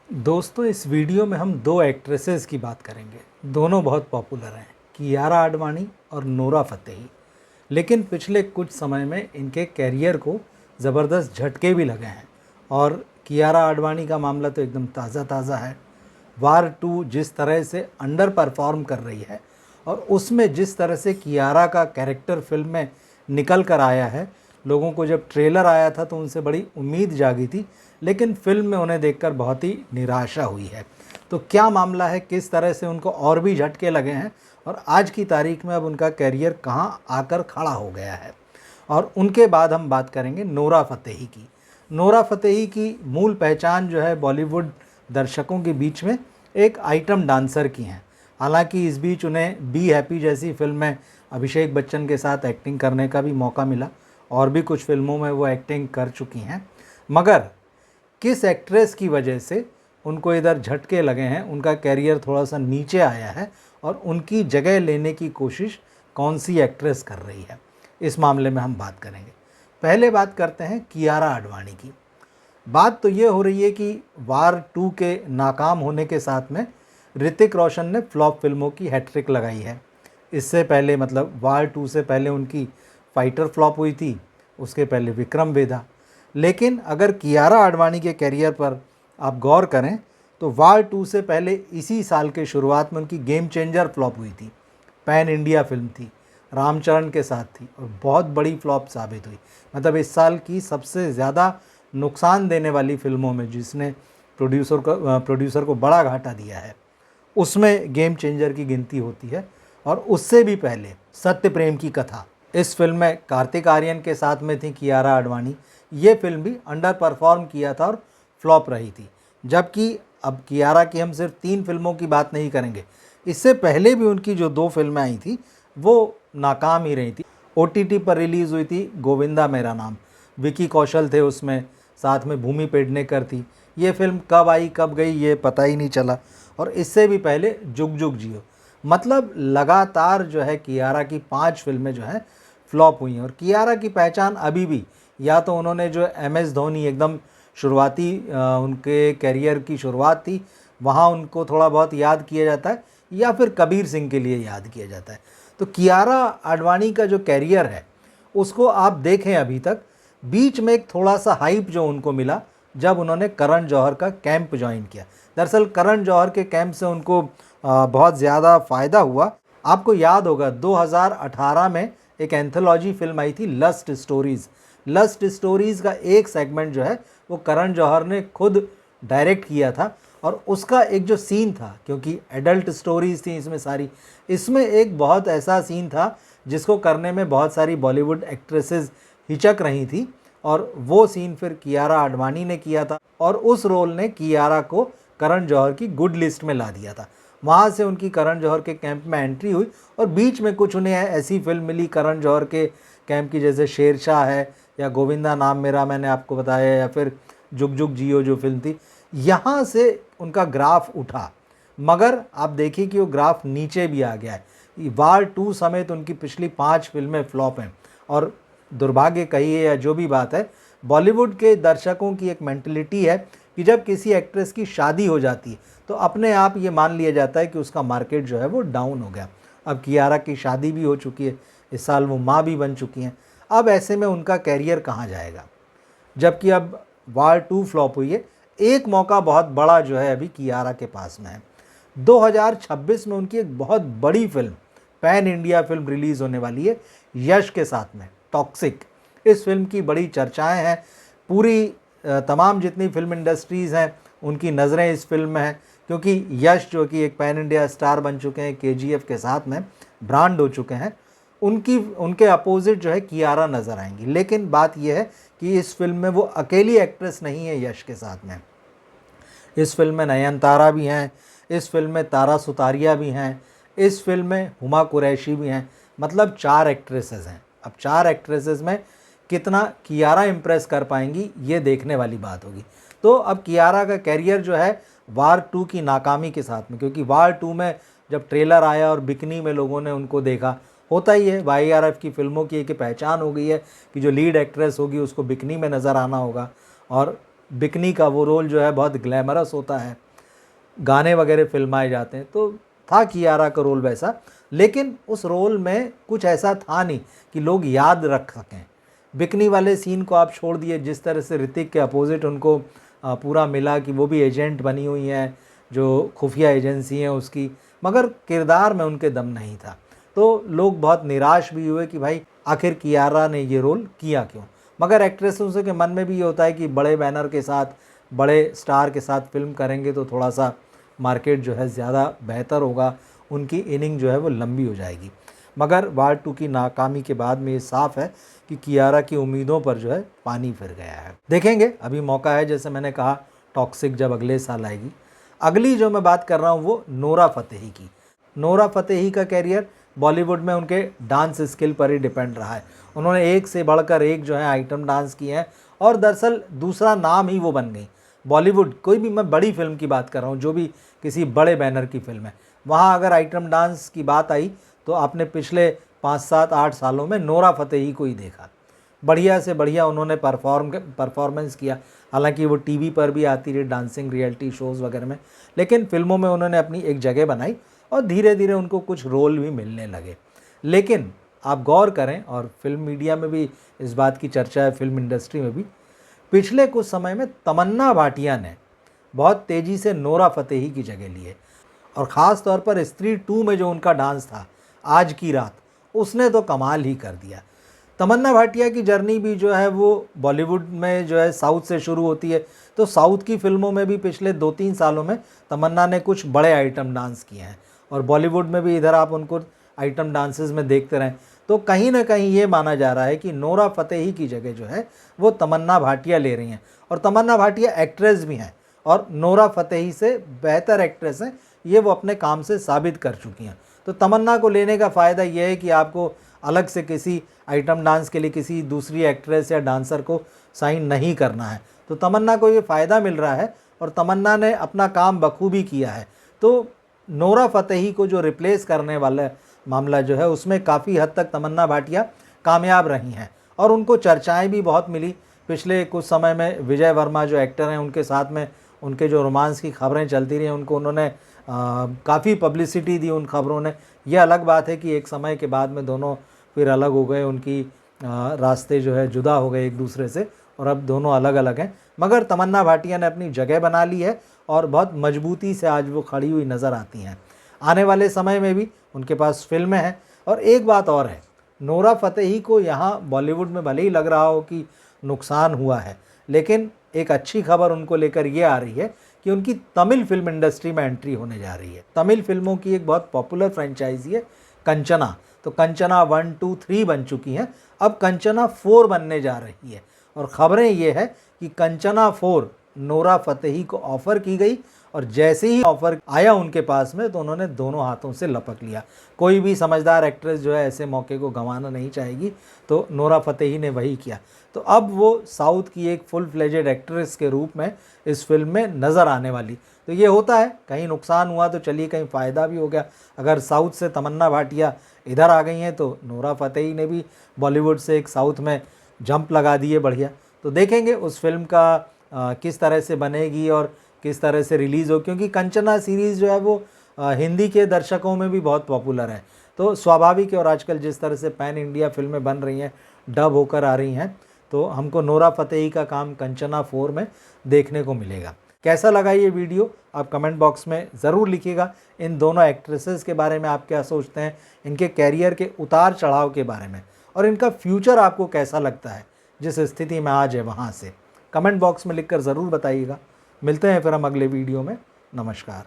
दोस्तों, इस वीडियो में हम दो एक्ट्रेसेस की बात करेंगे। दोनों बहुत पॉपुलर हैं, कियारा आडवाणी और नोरा फतेही। लेकिन पिछले कुछ समय में इनके कैरियर को ज़बरदस्त झटके भी लगे हैं। और कियारा आडवाणी का मामला तो एकदम ताज़ा ताज़ा है। वार 2 जिस तरह से अंडर परफॉर्म कर रही है और उसमें जिस तरह से कियारा का कैरेक्टर फिल्म में निकल कर आया है, लोगों को जब ट्रेलर आया था तो उनसे बड़ी उम्मीद जागी थी, लेकिन फिल्म में उन्हें देखकर बहुत ही निराशा हुई है। तो क्या मामला है, किस तरह से उनको और भी झटके लगे हैं और आज की तारीख में अब उनका कैरियर कहाँ आकर खड़ा हो गया है। और उनके बाद हम बात करेंगे नोरा फतेही की। नोरा फतेही की मूल पहचान जो है बॉलीवुड दर्शकों के बीच में एक आइटम डांसर की हैं। हालांकि इस बीच उन्हें बी हैप्पी जैसी फिल्म में अभिषेक बच्चन के साथ एक्टिंग करने का भी मौका मिला और भी कुछ फिल्मों में वो एक्टिंग कर चुकी हैं। मगर किस एक्ट्रेस की वजह से उनको इधर झटके लगे हैं, उनका कैरियर थोड़ा सा नीचे आया है और उनकी जगह लेने की कोशिश कौन सी एक्ट्रेस कर रही है, इस मामले में हम बात करेंगे। पहले बात करते हैं कियारा आडवाणी की। बात तो ये हो रही है कि वार 2 के नाकाम होने के साथ में ऋतिक रोशन ने फ्लॉप फिल्मों की हैट्रिक लगाई है। इससे पहले मतलब वार 2 से पहले उनकी फाइटर फ्लॉप हुई थी, उसके पहले विक्रम वेधा। लेकिन अगर कियारा आडवाणी के कैरियर पर आप गौर करें तो वार 2 से पहले इसी साल के शुरुआत में उनकी गेम चेंजर फ्लॉप हुई थी। पैन इंडिया फिल्म थी, रामचरण के साथ थी और बहुत बड़ी फ्लॉप साबित हुई। मतलब इस साल की सबसे ज़्यादा नुकसान देने वाली फिल्मों में जिसने प्रोड्यूसर को बड़ा घाटा दिया है, उसमें गेम चेंजर की गिनती होती है। और उससे भी पहले सत्य प्रेम की कथा, इस फिल्म में कार्तिक आर्यन के साथ में थी कियारा आडवाणी। ये फिल्म भी अंडर परफॉर्म किया था और फ्लॉप रही थी। जबकि अब कियारा की हम सिर्फ 3 फिल्मों की बात नहीं करेंगे, इससे पहले भी उनकी जो 2 फिल्में आई थी वो नाकाम ही रही थी। ओटीटी पर रिलीज़ हुई थी गोविंदा मेरा नाम, विकी कौशल थे उसमें, साथ में भूमि पेडनेकर थी। ये फिल्म कब आई कब गई ये पता ही नहीं चला। और इससे भी पहले जुग जुग जियो। मतलब लगातार जो है कियारा की 5 फिल्में जो हैं फ्लॉप हुई हैं। और कियारा की पहचान अभी भी, या तो उन्होंने जो MS धोनी एकदम शुरुआती उनके कैरियर की शुरुआत थी वहाँ उनको थोड़ा बहुत याद किया जाता है, या फिर कबीर सिंह के लिए याद किया जाता है। तो कियारा आडवाणी का जो कैरियर है उसको आप देखें, अभी तक बीच में एक थोड़ा सा हाइप जो उनको मिला जब उन्होंने करण जौहर का कैंप ज्वाइन किया। दरअसल करण जौहर के कैंप से उनको बहुत ज़्यादा फ़ायदा हुआ। आपको याद होगा 2018 में एक एंथोलॉजी फिल्म आई थी लस्ट स्टोरीज़। लस्ट स्टोरीज़ का एक सेगमेंट जो है वो करण जौहर ने खुद डायरेक्ट किया था। और उसका एक जो सीन था, क्योंकि एडल्ट स्टोरीज़ थी इसमें सारी, इसमें एक बहुत ऐसा सीन था जिसको करने में बहुत सारी बॉलीवुड एक्ट्रेसेस हिचक रही थी। और वो सीन फिर कियारा आडवाणी ने किया था और उस रोल ने कियारा को करण जौहर की गुड लिस्ट में ला दिया था। वहाँ से उनकी करण जौहर के कैंप में एंट्री हुई और बीच में कुछ उन्हें ऐसी फिल्म मिली करण जौहर के कैंप की, जैसे शेरशाह है या गोविंदा नाम मेरा मैंने आपको बताया, या फिर जुग जुग जियो जो फिल्म थी। यहाँ से उनका ग्राफ उठा, मगर आप देखिए कि वो ग्राफ नीचे भी आ गया है। वार 2 समेत उनकी पिछली 5 फिल्में फ्लॉप हैं। और दुर्भाग्य कहिए या जो भी बात है, बॉलीवुड के दर्शकों की एक मेंटलिटी है कि जब किसी एक्ट्रेस की शादी हो जाती है तो अपने आप ये मान लिया जाता है कि उसका मार्केट जो है वो डाउन हो गया। अब कियारा की शादी भी हो चुकी है, इस साल वो माँ भी बन चुकी हैं। अब ऐसे में उनका कैरियर कहाँ जाएगा, जबकि अब वार 2 फ्लॉप हुई है। एक मौका बहुत बड़ा जो है अभी कियारा के पास में है। 2026 में उनकी एक बहुत बड़ी film, pan India film release होने वाली है यश के साथ में, टॉक्सिक। इस फिल्म की बड़ी चर्चाएं हैं। पूरी तमाम जितनी फिल्म इंडस्ट्रीज़ हैं उनकी नज़रें इस फिल्म में हैं, क्योंकि यश जो कि एक पैन इंडिया स्टार बन चुके हैं, KGF के साथ में ब्रांड हो चुके हैं, उनके अपोजिट जो है कियारा नज़र आएंगी। लेकिन बात यह है कि इस फिल्म में वो अकेली एक्ट्रेस नहीं है यश के साथ में। इस फिल्म में नयनतारा भी हैं, इस फिल्म में तारा सुतारिया भी हैं, इस फिल्म में हुमा कुरैशी भी हैं। मतलब 4 एक्ट्रेसेस हैं। अब 4 एक्ट्रेसेस में कितना कियारा इम्प्रेस कर पाएंगी ये देखने वाली बात होगी। तो अब कियारा का कैरियर जो है वार 2 की नाकामी के साथ में, क्योंकि वार 2 में जब ट्रेलर आया और बिकनी में लोगों ने उनको देखा, होता ही है, YRF की फिल्मों की एक पहचान हो गई है कि जो लीड एक्ट्रेस होगी उसको बिकनी में नज़र आना होगा। और बिकनी का वो रोल जो है बहुत ग्लैमरस होता है, गाने वगैरह फिल्माए जाते हैं, तो था कियारा का रोल वैसा, लेकिन उस रोल में कुछ ऐसा था नहीं कि लोग याद रख सकें। बिकनी वाले सीन को आप छोड़ दिए, जिस तरह से ऋतिक के अपोजिट उनको पूरा मिला कि वो भी एजेंट बनी हुई हैं, जो खुफिया एजेंसी है उसकी, मगर किरदार में उनके दम नहीं था। तो लोग बहुत निराश भी हुए कि भाई आखिर कियारा ने ये रोल किया क्यों। मगर एक्ट्रेसों के मन में भी ये होता है कि बड़े बैनर के साथ, बड़े स्टार के साथ फिल्म करेंगे तो थोड़ा सा मार्केट जो है ज़्यादा बेहतर होगा, उनकी इनिंग जो है वो लंबी हो जाएगी। मगर वार 2 की नाकामी के बाद में ये साफ़ है कि कियारा की उम्मीदों पर जो है पानी फिर गया है। देखेंगे, अभी मौका है, जैसे मैंने कहा टॉक्सिक जब अगले साल आएगी। अगली जो मैं बात कर रहा हूँ वो नोरा फतेही की। नोरा फतेही का कैरियर बॉलीवुड में उनके डांस स्किल पर ही डिपेंड रहा है। उन्होंने एक से बढ़कर एक जो है आइटम डांस किए हैं और दरअसल दूसरा नाम ही वो बन गई। बॉलीवुड, कोई भी, मैं बड़ी फिल्म की बात कर रहा हूँ, जो भी किसी बड़े बैनर की फिल्म है, वहाँ अगर आइटम डांस की बात आई तो आपने पिछले 5, 7, 8 सालों में नोरा फतेही को ही देखा। बढ़िया से बढ़िया उन्होंने परफॉर्मेंस किया। हालांकि वो टीवी पर भी आती रही डांसिंग रियलिटी शोज़ वगैरह में, लेकिन फिल्मों में उन्होंने अपनी एक जगह बनाई और धीरे धीरे उनको कुछ रोल भी मिलने लगे। लेकिन आप गौर करें, और फिल्म मीडिया में भी इस बात की चर्चा है, फिल्म इंडस्ट्री में भी, पिछले कुछ समय में तमन्ना भाटिया ने बहुत तेज़ी से नोरा फतेही की जगह ली है। और ख़ास तौर पर स्त्री 2 में जो उनका डांस था, आज की रात, उसने तो कमाल ही कर दिया। तमन्ना भाटिया की जर्नी भी जो है वो बॉलीवुड में जो है साउथ से शुरू होती है, तो साउथ की फिल्मों में भी पिछले 2-3 सालों में तमन्ना ने कुछ बड़े आइटम डांस किए हैं, और बॉलीवुड में भी इधर आप उनको आइटम डांसेस में देखते रहें। तो कहीं ना कहीं ये माना जा रहा है कि नोरा फतेही की जगह जो है वो तमन्ना भाटिया ले रही हैं, और तमन्ना भाटिया एक्ट्रेस भी हैं और नोरा फतेही से बेहतर एक्ट्रेस हैं, ये वो अपने काम से साबित कर चुकी हैं। तो तमन्ना को लेने का फ़ायदा ये है कि आपको अलग से किसी आइटम डांस के लिए किसी दूसरी एक्ट्रेस या डांसर को साइन नहीं करना है। तो तमन्ना को ये फ़ायदा मिल रहा है और तमन्ना ने अपना काम बखूबी किया है। तो नोरा फतेही को जो रिप्लेस करने वाला मामला जो है, उसमें काफ़ी हद तक तमन्ना भाटिया कामयाब रही हैं और उनको चर्चाएं भी बहुत मिली। पिछले कुछ समय में विजय वर्मा जो एक्टर हैं, उनके साथ में उनके जो रोमांस की खबरें चलती रही, उनको उन्होंने काफ़ी पब्लिसिटी दी उन खबरों ने। यह अलग बात है कि एक समय के बाद में दोनों फिर अलग हो गए, उनकी रास्ते जो है जुदा हो गए एक दूसरे से, और अब दोनों अलग अलग हैं। मगर तमन्ना भाटिया ने अपनी जगह बना ली है और बहुत मजबूती से आज वो खड़ी हुई नज़र आती हैं। आने वाले समय में भी उनके पास फिल्में हैं। और एक बात और है, नोरा फतेही को यहाँ बॉलीवुड में भले ही लग रहा हो कि नुकसान हुआ है, लेकिन एक अच्छी खबर उनको लेकर ये आ रही है कि उनकी तमिल फिल्म इंडस्ट्री में एंट्री होने जा रही है। तमिल फिल्मों की एक बहुत पॉपुलर फ्रेंचाइजी है कंचना। तो कंचना 1, 2, 3 बन चुकी हैं, अब कंचना 4 बनने जा रही है। और ख़बरें ये है कि कंचना 4 नोरा फतेही को ऑफ़र की गई, और जैसे ही ऑफ़र आया उनके पास में तो उन्होंने दोनों हाथों से लपक लिया। कोई भी समझदार एक्ट्रेस जो है ऐसे मौके को गंवाना नहीं चाहेगी, तो नोरा फतेही ने वही किया। तो अब वो साउथ की एक फुल फ्लेजेड एक्ट्रेस के रूप में इस फिल्म में नज़र आने वाली। तो ये होता है, कहीं नुकसान हुआ तो चलिए कहीं फ़ायदा भी हो गया। अगर साउथ से तमन्ना भाटिया इधर आ गई हैं तो नोरा फतेही ने भी बॉलीवुड से एक साउथ में जंप लगा दिए बढ़िया। तो देखेंगे उस फिल्म का किस तरह से बनेगी और किस तरह से रिलीज़ हो, क्योंकि कंचना सीरीज़ जो है वो हिंदी के दर्शकों में भी बहुत पॉपुलर है। तो स्वाभाविक है, और आजकल जिस तरह से पैन इंडिया फिल्में बन रही हैं, डब होकर आ रही हैं, तो हमको नोरा फतेही का काम कंचना 4 में देखने को मिलेगा। कैसा लगा ये वीडियो आप कमेंट बॉक्स में ज़रूर लिखिएगा। इन दोनों एक्ट्रेसेस के बारे में आप क्या सोचते हैं, इनके कैरियर के उतार चढ़ाव के बारे में, और इनका फ्यूचर आपको कैसा लगता है जिस स्थिति में आज है वहाँ से। कमेंट बॉक्स में लिखकर ज़रूर बताइएगा। मिलते हैं फिर हम अगले वीडियो में। नमस्कार।